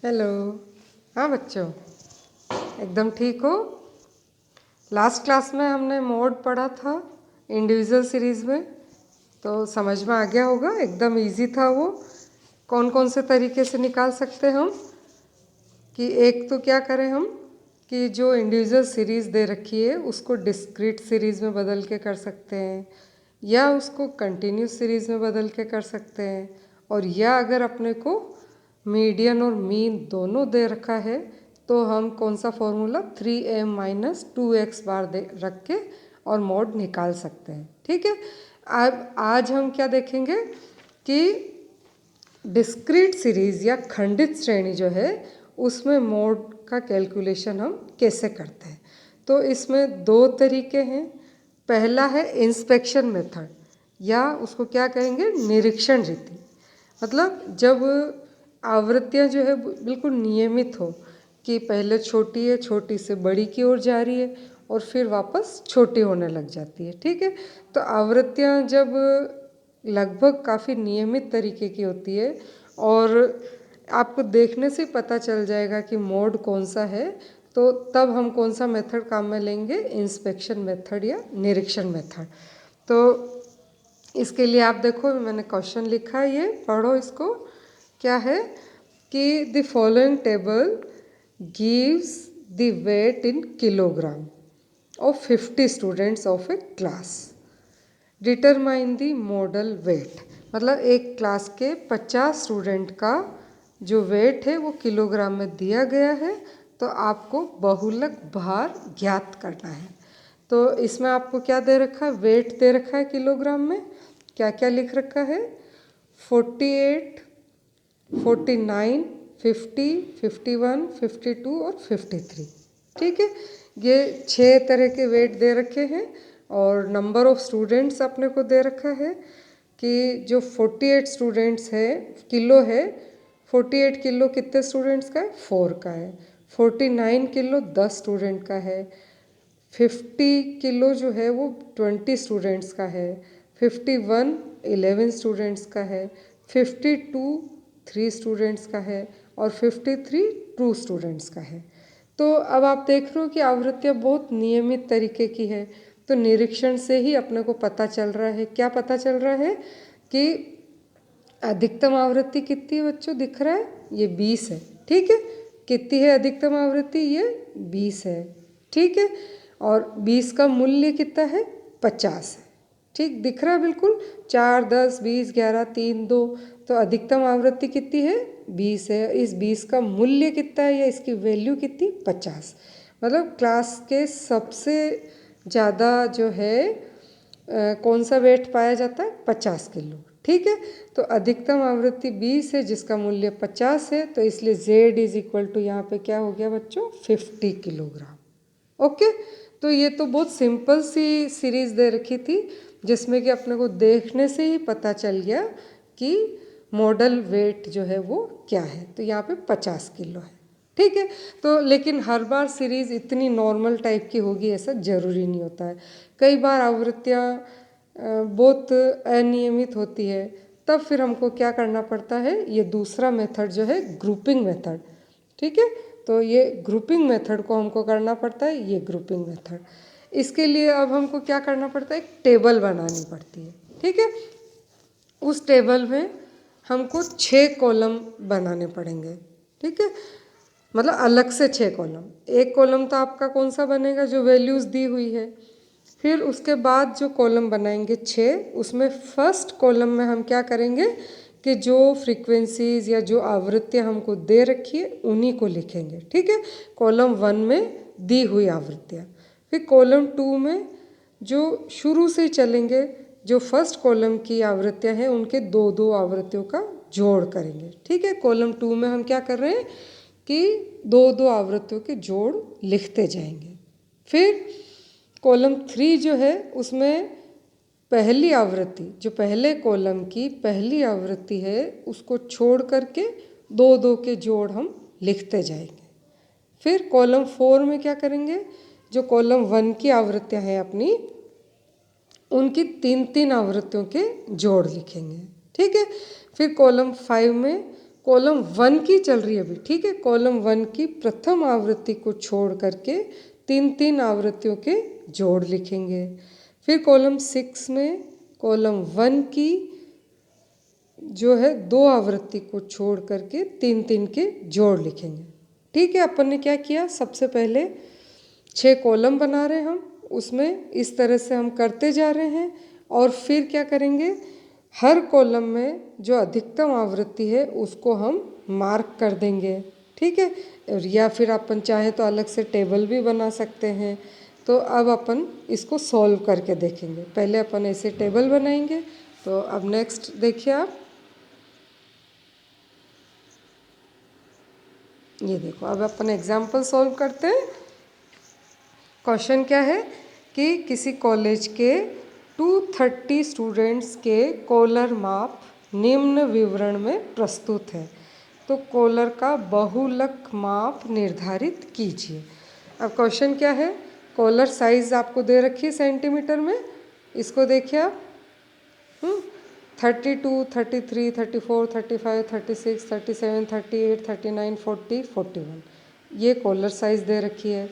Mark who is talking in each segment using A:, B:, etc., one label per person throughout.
A: Hello. हाँ बच्चों, एकदम ठीक हो। लास्ट क्लास में हमने मोड पढ़ा था इंडिविजुअल सीरीज़ में, तो समझ में आ गया होगा। एकदम इजी था वो। कौन कौन से तरीके से निकाल सकते हैं हम कि एक तो क्या करें हम कि जो इंडिविजुअल सीरीज़ दे रखी है उसको डिस्क्रीट सीरीज़ में बदल के कर सकते हैं, या उसको कंटिन्यूस सीरीज़ में बदल के कर सकते हैं, और या अगर अपने को मीडियन और मीन दोनों दे रखा है तो हम कौन सा फॉर्मूला 3m माइनस 2x बार दे रख के और मोड निकाल सकते हैं। ठीक है। अब आज हम क्या देखेंगे कि डिस्क्रीट सीरीज़ या खंडित श्रेणी जो है उसमें मोड का कैलकुलेशन हम कैसे करते हैं। तो इसमें दो तरीके हैं। पहला है इंस्पेक्शन मेथड, या उसको क्या कहेंगे, निरीक्षण रीति। मतलब जब आवृत्तियाँ जो है बिल्कुल नियमित हो कि पहले छोटी है, छोटी से बड़ी की ओर जा रही है और फिर वापस छोटी होने लग जाती है। ठीक है। तो आवृत्तियाँ जब लगभग काफ़ी नियमित तरीके की होती है और आपको देखने से पता चल जाएगा कि मोड कौन सा है, तो तब हम कौन सा मेथड काम में लेंगे, इंस्पेक्शन मेथड या निरीक्षण मेथड। तो इसके लिए आप देखो, मैंने क्वेश्चन लिखा है, ये पढ़ो इसको। क्या है कि the following table gives the weight in kilogram of 50 students of a class. Determine the modal weight. मतलब एक क्लास के 50 स्टूडेंट का जो वेट है वो किलोग्राम में दिया गया है, तो आपको बहुलक भार ज्ञात करना है। तो इसमें आपको क्या दे रखा है, वेट दे रखा है किलोग्राम में। क्या क्या लिख रखा है, 48, 49, 50, 51, 52 और 53। ठीक है। ये 6 तरह के वेट दे रखे हैं और नंबर ऑफ स्टूडेंट्स अपने को दे रखा है कि जो 48 स्टूडेंट्स है किलो है, 48 किलो कितने स्टूडेंट्स का है, 4 का है। 49 किलो 10 स्टूडेंट का है। 50 किलो जो है वो 20 स्टूडेंट्स का है। 51 11 स्टूडेंट्स का है। 52 3 स्टूडेंट्स का है और 53 2 स्टूडेंट्स का है। तो अब आप देख रहे हो कि आवृत्तियाँ बहुत नियमित तरीके की है। तो निरीक्षण से ही अपने को पता चल रहा है, क्या पता चल रहा है कि अधिकतम आवृत्ति कितनी है बच्चों, दिख रहा है ये 20 है। ठीक है। कितनी है अधिकतम आवृत्ति, ये 20 है। ठीक है। और 20 का मूल्य कितना है, 50 है। ठीक दिख रहा है बिल्कुल, 4, 10, 20, 11, 3, 2। तो अधिकतम आवृत्ति कितनी है, 20 है। इस 20 का मूल्य कितना है या इसकी वैल्यू कितनी, 50। मतलब क्लास के सबसे ज़्यादा जो है कौन सा वेट पाया जाता है, 50 किलो। ठीक है। तो अधिकतम आवृत्ति 20 है जिसका मूल्य 50 है, तो इसलिए Z इज इक्वल टू यहाँ पे क्या हो गया बच्चों, 50 किलोग्राम। ओके। तो ये तो बहुत सिंपल सी सीरीज दे रखी थी जिसमें कि अपने को देखने से ही पता चल गया कि मॉडल वेट जो है वो क्या है। तो यहाँ पे 50 किलो है। ठीक है। तो लेकिन हर बार सीरीज़ इतनी नॉर्मल टाइप की होगी ऐसा ज़रूरी नहीं होता है। कई बार आवृत्तियाँ बहुत अनियमित होती है, तब फिर हमको क्या करना पड़ता है, ये दूसरा मेथड जो है ग्रुपिंग मेथड। ठीक है। तो ये ग्रुपिंग मेथड को हमको करना पड़ता है, ये ग्रुपिंग मेथड। इसके लिए अब हमको क्या करना पड़ता है, एक टेबल बनानी पड़ती है। ठीक है। उस टेबल में हमको 6 कॉलम बनाने पड़ेंगे। ठीक है। मतलब अलग से 6 कॉलम। एक कॉलम तो आपका कौन सा बनेगा, जो वैल्यूज़ दी हुई है। फिर उसके बाद जो कॉलम बनाएंगे 6, उसमें फर्स्ट कॉलम में हम क्या करेंगे कि जो फ्रीक्वेंसीज या जो आवृत्तियाँ हमको दे रखी है उन्हीं को लिखेंगे। ठीक है। कॉलम 1 में दी हुई आवृत्तियाँ। फिर कॉलम 2 में जो शुरू से ही चलेंगे, जो फर्स्ट कॉलम की आवृत्तियाँ हैं उनके 2-2 आवृत्तियों का जोड़ करेंगे। ठीक है। कॉलम 2 में हम क्या कर रहे हैं कि 2-2 आवृत्तियों के जोड़ लिखते जाएंगे। फिर कॉलम 3 जो है उसमें पहली आवृत्ति, जो पहले कॉलम की पहली आवृत्ति है उसको छोड़ करके 2-2 के जोड़ हम लिखते जाएंगे। फिर कॉलम 4 में क्या करेंगे, जो कॉलम 1 की आवृत्तियाँ हैं अपनी, उनकी 3-3 आवृत्तियों के जोड़ लिखेंगे। ठीक है। फिर कॉलम 5 में कॉलम 1 की चल रही है अभी, ठीक है। कॉलम 1 की प्रथम आवृत्ति को छोड़ करके 3 आवृत्तियों के जोड़ लिखेंगे। फिर कॉलम 6 में कॉलम 1 की जो है 2 आवृत्ति को छोड़ करके 3 के जोड़ लिखेंगे, ठीक है। अपन ने क्या किया, सबसे पहले 6 कॉलम बना रहे हैं हम, उसमें इस तरह से हम करते जा रहे हैं। और फिर क्या करेंगे, हर कॉलम में जो अधिकतम आवृत्ति है उसको हम मार्क कर देंगे, ठीक है। या फिर अपन चाहें तो अलग से टेबल भी बना सकते हैं। तो अब अपन इसको सॉल्व करके देखेंगे। पहले अपन ऐसे टेबल बनाएंगे। तो अब नेक्स्ट देखिए आप, ये देखो, अब अपन एग्जाम्पल सॉल्व करते हैं। क्वेश्चन क्या है कि किसी कॉलेज के 230 स्टूडेंट्स के कॉलर माप निम्न विवरण में प्रस्तुत है। तो कॉलर का बहुलक माप निर्धारित कीजिए। अब क्वेश्चन क्या है, कॉलर साइज आपको दे रखी है सेंटीमीटर में। इसको देखिए आप, 32, 33, 34, 35, 36, 37, 38, 39, 40, 41 ये कॉलर साइज़ दे रखी है।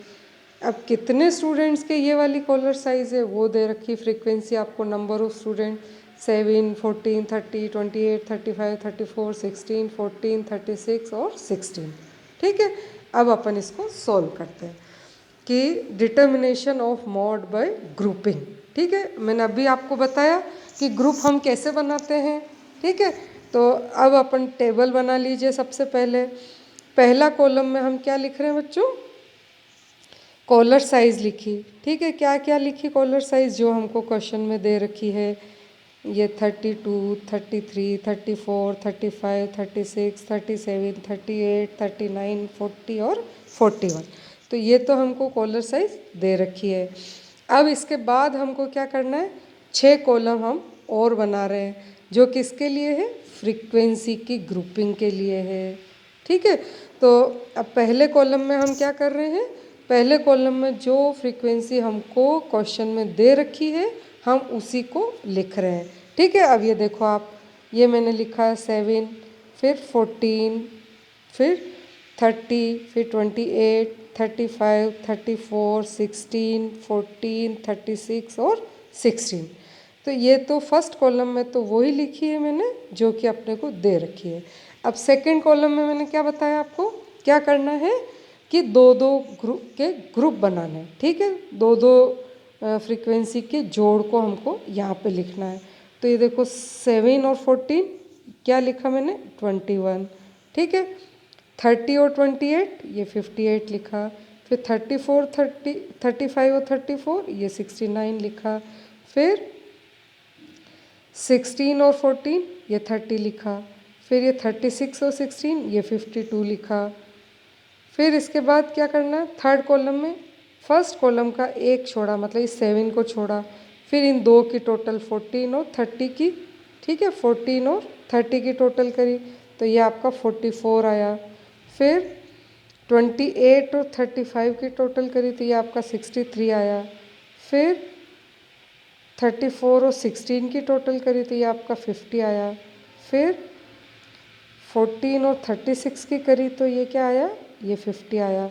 A: अब कितने स्टूडेंट्स के ये वाली कॉलर साइज़ है वो दे रखी। फ्रीक्वेंसी आपको नंबर ऑफ स्टूडेंट 7, 14, 30, 28, 35, 34, 16, 14, 36 और 16, ठीक है। अब अपन इसको सॉल्व करते हैं कि determination of mod bye grouping, ठीक है। मैंने अभी आपको बताया कि ग्रुप हम कैसे बनाते हैं, ठीक है। तो अब अपन टेबल बना लीजिए। सबसे पहले पहला कॉलम में हम क्या लिख रहे हैं बच्चों, कॉलर साइज़ लिखी, ठीक है। क्या क्या लिखी कॉलर साइज़ जो हमको क्वेश्चन में दे रखी है, ये 32, 33, 34, 35, 36, 37, 38, 39, 40 और 41। तो ये तो हमको कॉलर साइज़ दे रखी है। अब इसके बाद हमको क्या करना है, 6 कॉलम हम और बना रहे हैं जो किसके लिए है, फ्रीक्वेंसी की ग्रुपिंग के लिए है, ठीक है। तो अब पहले कॉलम में हम क्या कर रहे हैं, पहले कॉलम में जो फ्रीक्वेंसी हमको क्वेश्चन में दे रखी है हम उसी को लिख रहे हैं, ठीक है। अब ये देखो आप, ये मैंने लिखा है 7, फिर 14, फिर 30, फिर 28, 35, 34, 16, 14, 36 और 16। तो ये तो फर्स्ट कॉलम में तो वही लिखी है मैंने जो कि अपने को दे रखी है। अब सेकंड कॉलम में मैंने क्या बताया आपको, क्या करना है कि 2-2 ग्रुप बनाने हैं, ठीक है। 2-2 फ्रीक्वेंसी के जोड़ को हमको यहाँ पे लिखना है। तो ये देखो 7 और 14 क्या लिखा मैंने, 21, ठीक है। 30 और 28 ये 58 लिखा। फिर 34, 30, 35 और 34 ये 69 लिखा। फिर 16 और 14 ये 30 लिखा। फिर ये 36 और 16 ये 52 लिखा। फिर इसके बाद क्या करना है, थर्ड कॉलम में फर्स्ट कॉलम का एक छोड़ा, मतलब इस 7 को छोड़ा। फिर इन दो की टोटल 14 और 30 की, ठीक है, 14 और 30 की टोटल करी तो ये आपका 44 आया। फिर 28 और 35 की टोटल करी तो ये आपका 63 आया। फिर 34 और 16 की टोटल करी तो ये आपका 50 आया। फिर 14 और 36 की करी तो ये क्या आया, ये 50 आया,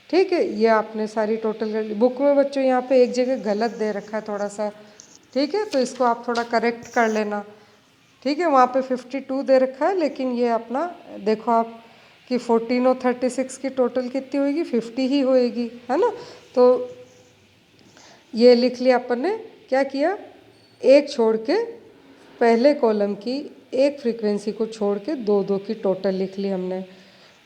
A: ठीक है। ये आपने सारी टोटल कर ली। बुक में बच्चों यहाँ पे एक जगह गलत दे रखा है थोड़ा सा, ठीक है, तो इसको आप थोड़ा करेक्ट कर लेना, ठीक है। वहाँ पे 52 दे रखा है लेकिन ये अपना देखो आप कि 14 और 36 की टोटल कितनी होएगी, 50 ही होएगी, है ना। तो ये लिख लिया अपन ने। क्या किया, एक छोड़ के पहले कॉलम की एक फ्रीक्वेंसी को छोड़ के 2-2 की टोटल लिख ली हमने।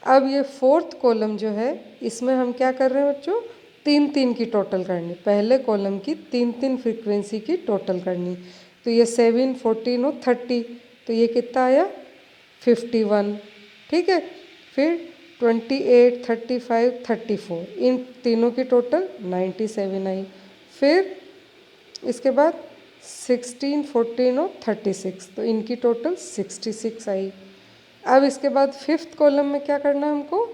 A: अब ये फोर्थ कॉलम जो है इसमें हम क्या कर रहे हैं बच्चों, 3-3 की टोटल करनी। पहले कॉलम की 3-3 फ्रीक्वेंसी की टोटल करनी। तो ये 7, 14 और 30 तो ये कितना आया, 51, ठीक है। फिर 28, 35, 34 इन तीनों की टोटल 97 आई। फिर इसके बाद 16, 14 और 36 तो इनकी टोटल 66 आई। अब इसके बाद फिफ्थ कॉलम में क्या करना है हमको,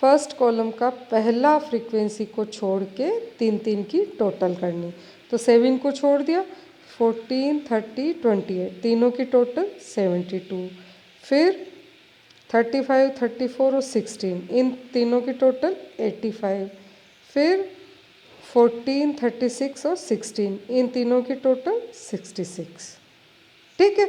A: फर्स्ट कॉलम का पहला फ्रीक्वेंसी को छोड़ के 3-3 की टोटल करनी। तो 7 को छोड़ दिया, 14, 30, 28 तीनों की टोटल 72। फिर 35, 34 और 16, इन तीनों की टोटल 85। फिर 14, 36 और 16, इन तीनों की टोटल 66। ठीक है,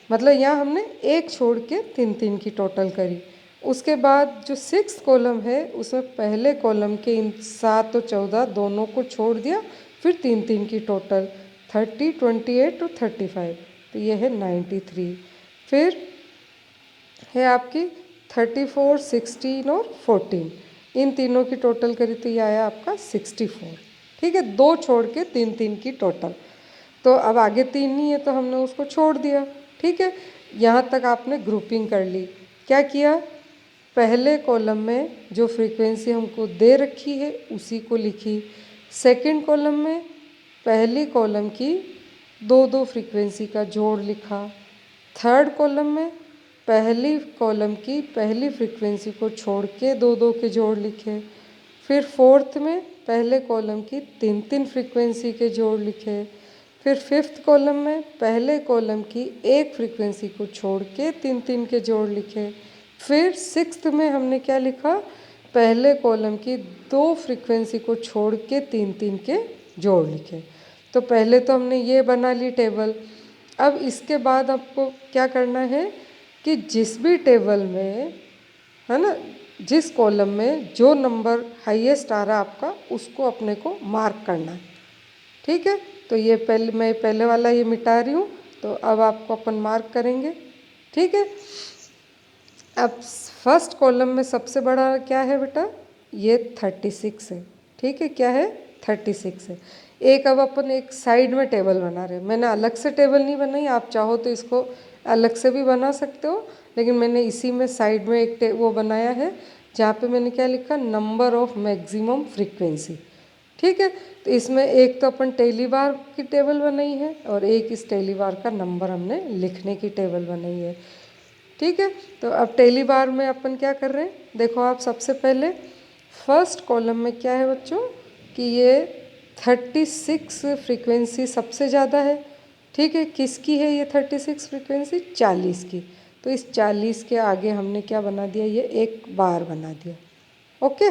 A: मतलब यहाँ हमने एक छोड़ के तीन तीन की टोटल करी। उसके बाद जो 6 कॉलम है उसमें पहले कॉलम के इन 7 और 14 दोनों को छोड़ दिया, फिर तीन तीन की टोटल 30, 28 और 35, तो ये है 93। फिर है आपकी 34, 16 और 14, इन तीनों की टोटल करी तो ये आया आपका 64। ठीक है, दो छोड़ के तीन तीन की टोटल। तो अब आगे तीन नहीं है तो हमने उसको छोड़ दिया। ठीक है, यहाँ तक आपने ग्रुपिंग कर ली। क्या किया, पहले कॉलम में जो फ्रीक्वेंसी हमको दे रखी है उसी को लिखी। सेकंड कॉलम में पहली कॉलम की दो दो फ्रीक्वेंसी का जोड़ लिखा। थर्ड कॉलम में पहली कॉलम की पहली फ्रीक्वेंसी को छोड़ के दो दो के जोड़ लिखे। फिर फोर्थ में पहले कॉलम की तीन तीन फ्रीक्वेंसी के जोड़ लिखे। फिर फिफ्थ कॉलम में पहले कॉलम की एक फ्रीक्वेंसी को छोड़ के तीन तीन के जोड़ लिखे। फिर सिक्स्थ में हमने क्या लिखा, पहले कॉलम की दो फ्रीक्वेंसी को छोड़ के तीन तीन के जोड़ लिखे। तो पहले तो हमने ये बना ली टेबल। अब इसके बाद आपको क्या करना है कि जिस भी टेबल में है ना, जिस कॉलम में जो नंबर हाईएस्ट आ रहा है आपका, उसको अपने को मार्क करना है। ठीक है, तो ये मैं पहले वाला ये मिटा रही हूँ, तो अब आपको अपन मार्क करेंगे। ठीक है, अब फर्स्ट कॉलम में सबसे बड़ा क्या है बेटा, ये 36 है। ठीक है, क्या है, 36 है। एक अब अपन एक साइड में टेबल बना रहे हैं। मैंने अलग से टेबल नहीं बनाई, आप चाहो तो इसको अलग से भी बना सकते हो, लेकिन मैंने इसी में साइड में एक वो बनाया है जहाँ पे मैंने क्या लिखा, नंबर ऑफ मैक्सिमम फ्रीक्वेंसी। ठीक है, तो इसमें एक तो अपन टेली बार की टेबल बनाई है और एक इस टेली बार का नंबर हमने लिखने की टेबल बनाई है। ठीक है, तो अब टेली बार में अपन क्या कर रहे हैं, देखो आप सबसे पहले फर्स्ट कॉलम में क्या है बच्चों कि ये 36 फ्रीक्वेंसी सबसे ज़्यादा है। ठीक है, किसकी है ये 36 फ्रीक्वेंसी, 40 की। तो इस 40 के आगे हमने क्या बना दिया, ये एक बार बना दिया। ओके,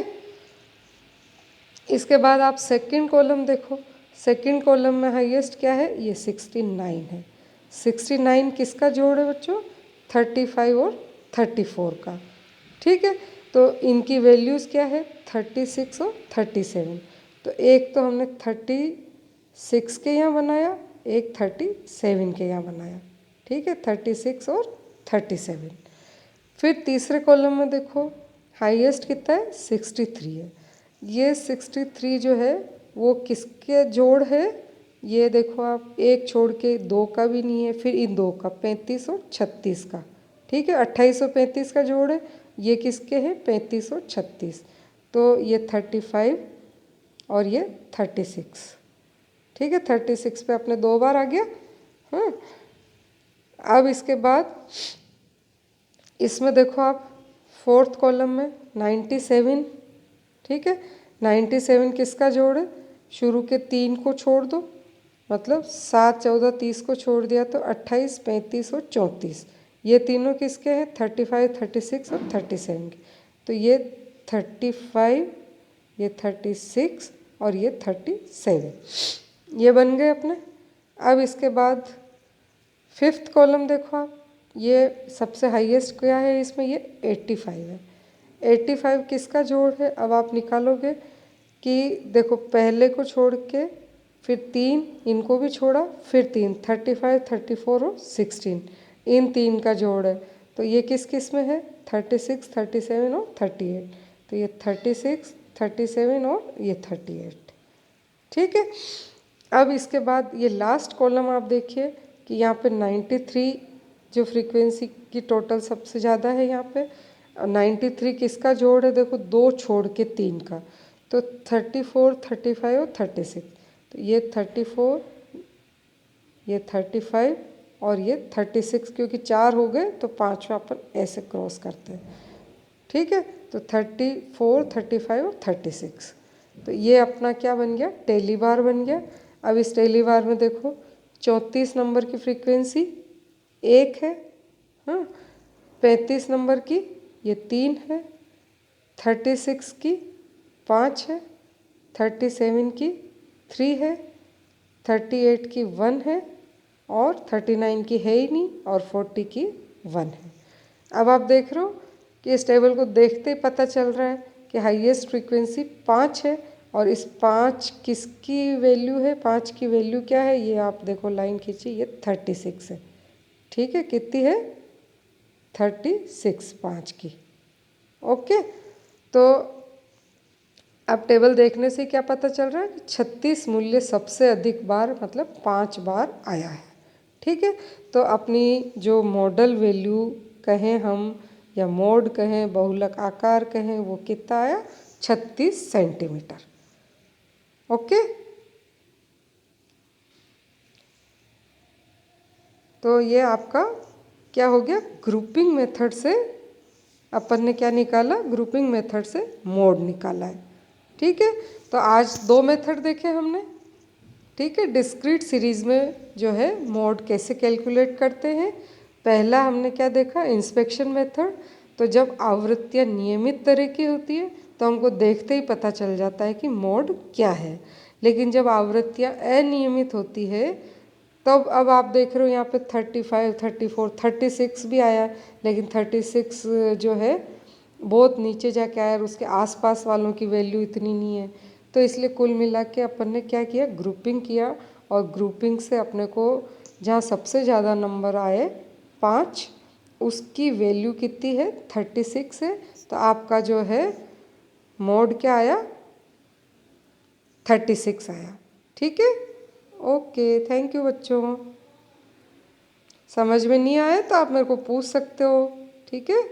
A: इसके बाद आप सेकंड कॉलम देखो। सेकंड कॉलम में हाईएस्ट क्या है, ये 69 है। 69 किसका जोड़ है बच्चों, 35 और 34 का। ठीक है, तो इनकी वैल्यूज़ क्या है, 36 और 37। तो एक तो हमने 36 के यहाँ बनाया, एक 37 के यहाँ बनाया। ठीक है, 36 और 37। फिर तीसरे कॉलम में देखो हाईएस्ट कितना है, 63 है। ये 63 जो है वो किसके जोड़ है, ये देखो आप, एक छोड़ के दो का भी नहीं है, फिर इन दो का 35 और 36 का। ठीक है, 28 और 35 का जोड़ है। ये किसके हैं, 35 और 36। तो ये 35 और ये 36। ठीक है, 36 पे अपने दो बार आ गया। हाँ, अब इसके बाद इसमें देखो आप फोर्थ कॉलम में 97। ठीक है, 97 किसका जोड़ है, शुरू के तीन को छोड़ दो, मतलब 7, 14, 30 को छोड़ दिया तो 28, 35 और 34। ये तीनों किसके हैं, 35, 36 और 37 के। तो ये 35, ये 36 और ये 37, ये बन गए अपने। अब इसके बाद फिफ्थ कॉलम देखो आप, ये सबसे हाईएस्ट क्या है इसमें, ये 85 है। 85 किसका जोड़ है, अब आप निकालोगे कि देखो पहले को छोड़ के फिर तीन, इनको भी छोड़ा, फिर तीन, 35, 34 और 16, इन तीन का जोड़ है। तो ये किस किस में है, 36, 37 और 38। तो ये 36, 37 और ये 38। ठीक है, अब इसके बाद ये लास्ट कॉलम आप देखिए कि यहाँ पे 93 जो फ्रीक्वेंसी की टोटल सबसे ज़्यादा है यहाँ पे। 93 किसका जोड़ है, देखो दो छोड़ के तीन का। तो 34, 35 और 36। तो ये 34, ये 35 और ये 36, क्योंकि चार हो गए तो पाँचवा अपन ऐसे क्रॉस करते हैं। ठीक है, तो 34, 35 और 36। तो ये अपना क्या बन गया, टेली बार बन गया। अब इस टेली बार में देखो 34 नंबर की फ्रीक्वेंसी एक है। हाँ, 35 नंबर की ये 3 है, 36 की 5 है, 37 की 3 है, 38 की 1 है और 39 की है ही नहीं और 40 की 1 है। अब आप देख रहे हो कि इस टेबल को देखते ही पता चल रहा है कि हाईएस्ट फ्रीक्वेंसी 5 है और इस 5 किसकी वैल्यू है, 5 की वैल्यू क्या है, ये आप देखो लाइन खींची, ये 36 है। ठीक है, कितनी है, 36 5 की। ओके, तो अब टेबल देखने से क्या पता चल रहा है कि 36 मूल्य सबसे अधिक बार मतलब 5 बार आया है। ठीक है, तो अपनी जो मॉडल वैल्यू कहें हम या मोड कहें, बहुलक आकार कहें, वो कितना आया, 36 सेंटीमीटर। ओके, तो ये आपका क्या हो गया, ग्रुपिंग मेथड से अपन ने क्या निकाला, ग्रुपिंग मेथड से मोड निकाला है। ठीक है, तो आज 2 मेथड देखे हमने। ठीक है, डिस्क्रीट सीरीज़ में जो है मोड कैसे कैलकुलेट करते हैं। पहला हमने क्या देखा, इंस्पेक्शन मेथड। तो जब आवृत्तियाँ नियमित तरह की होती है तो हमको देखते ही पता चल जाता है कि मोड क्या है, लेकिन जब आवृत्तियाँ अनियमित होती है तब अब आप देख रहे हो यहाँ पे 35, 34, 36 भी आया, लेकिन 36 जो है बहुत नीचे जाके आया और उसके आसपास वालों की वैल्यू इतनी नहीं है। तो इसलिए कुल मिला के अपन ने क्या किया, ग्रुपिंग किया और ग्रुपिंग से अपने को जहाँ सबसे ज़्यादा नंबर आए 5, उसकी वैल्यू कितनी है, 36 है। तो आपका जो है मोड क्या आया, 36 आया। ठीक है, ओके, थैंक यू बच्चों। समझ में नहीं आए तो आप मेरे को पूछ सकते हो। ठीक है।